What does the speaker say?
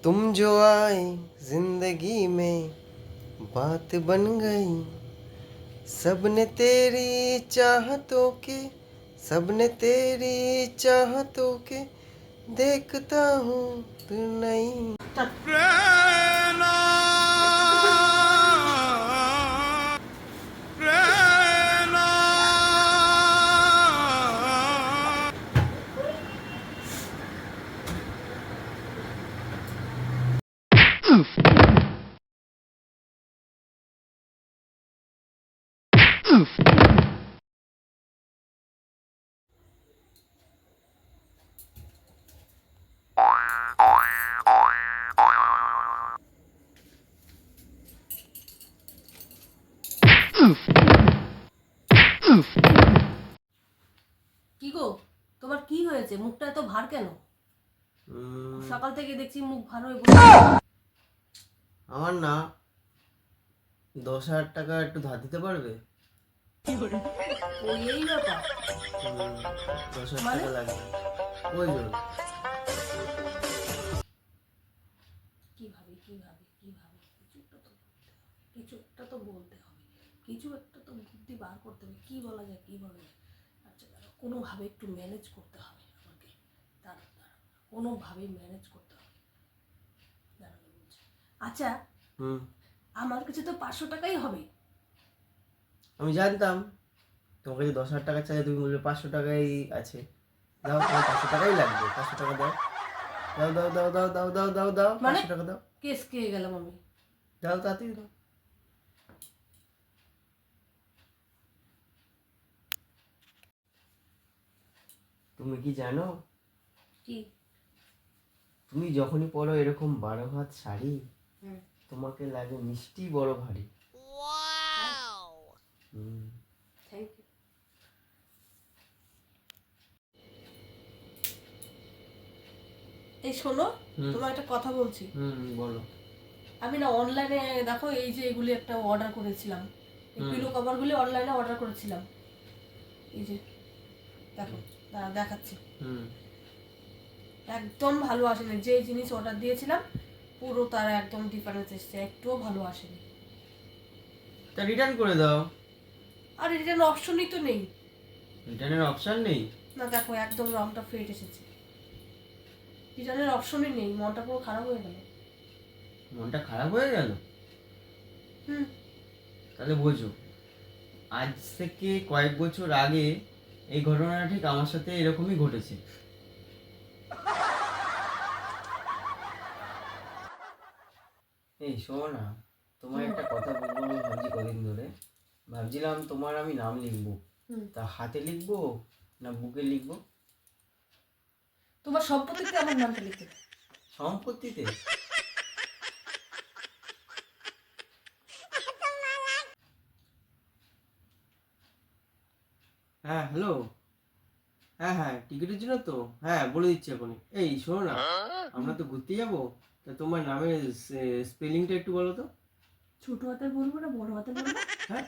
तुम जो आए जिंदगी में बात बन गई। सबने तेरी चाहतों के सबने तेरी चाहतों के देखता हूँ तू नहीं। কি গো, তোমার কি হয়েছে? মুখটা এত ভার কেন? সকাল থেকে দেখছি মুখ ভার হয়ে বসে। আমার না 10,000 টাকা একটু ধার দিতে পারবে? ওই এই ব্যাপার 10,000 টাকা লাগবে। ওই জন্য কিভাবে কিভাবে কিভাবে কিছু একটা তো বলতে হবে, কিছু একটা তো বুদ্ধি বার করতে হবে। কি বলা যায়, কি বলা যায়? আচ্ছা দাঁড়াও, কোনোভাবে একটু ম্যানেজ করতে হবে আমাকে। দাঁড়াও দাঁড়াও, কোনোভাবে ম্যানেজ করতে হবে। দাঁড়াও বলছি। আচ্ছা, আমার কাছে তো 500 টাকাই হবে। আমি জানতাম তোমাকে যে 10,000 টাকা চাই, তুমি বলবে 500 টাকাই আছে। দাও, তোমার 500 টাকাই লাগবে। 500 টাকা দাও। দাও দাও দাও দাও দাও দাও দাও দাও মানে 500 টাকা দাও। কেস খেয়ে গেলাম আমি। দাও, তাড়াতাড়ি দাও। তুমি কি জানো, কি? তুমি যখনই পরো এরকম 12 হাত শাড়ি, তোমাকে লাগে মিষ্টি বড় ভারী। Thank you. এই শোনো, তোমার একটা কথা বলছি। বলো। আমি না অনলাইনে, দেখো এই যে এগুলি একটা অর্ডার করেছিলাম, এই পিলো কভারগুলি অনলাইনে অর্ডার করেছিলাম। এই যে দেখো, দেখাচ্ছি। একদম ভালো আসেনি। যে জিনিস অর্ডার দিয়েছিলাম পুরো তার একদম ডিফারেন্স এসেছে, একটুও ভালো আসেনি। তা রিটার্ন করে দাও। আর রিটার্ন অপশনই তো নেই। রিটার্নের অপশন নেই? না দেখো, একদম রংটা ফেট এসেছে। রিটার্নের অপশনই নেই। মনটা পুরো খারাপ হয়ে গেল। মনটা খারাপ হয়ে গেল? তাহলে বোঝো, আজ থেকে কয়েক বছর আগে এই ঘটনাটা ঠিক আমার সাথে এরকমই ঘটেছে। এই শোনো না, তোমার একটা কথা বলবো। আমি ভাবছি কদিন ধরে ভাবছিলাম তোমার আমি নাম লিখবো, তা হাতে লিখবো না বুকে লিখবো? তোমার সম্পত্তিতে আমার নামটা লিখতে। সম্পত্তিতে? হ্যাঁ হ্যালো, হ্যাঁ হ্যাঁ টিকিটের জন্য তো, হ্যাঁ বলে দিচ্ছি এখনই। এই শোনো না, আমরা তো ঘুরতে যাবো, তা তোমার নামের স্পেলিংটা একটু বলো তো। ছোট হাতের বলবো না বড় হাতের বলবো? হ্যাঁ,